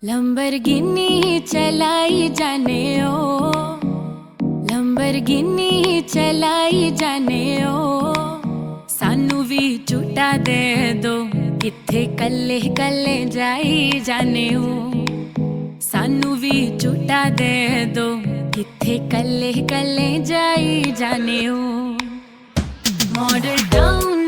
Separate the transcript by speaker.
Speaker 1: Lamborghini चलाई जाने ओ, Lamborghini चलाई जाने ओ, सानू भी झूटा दे दो, किथे कल्ले कल्ले जाई जाने ओ, सानू भी झूटा दे दो, किथे कल्ले कल्ले जाई जाने ओ। Model town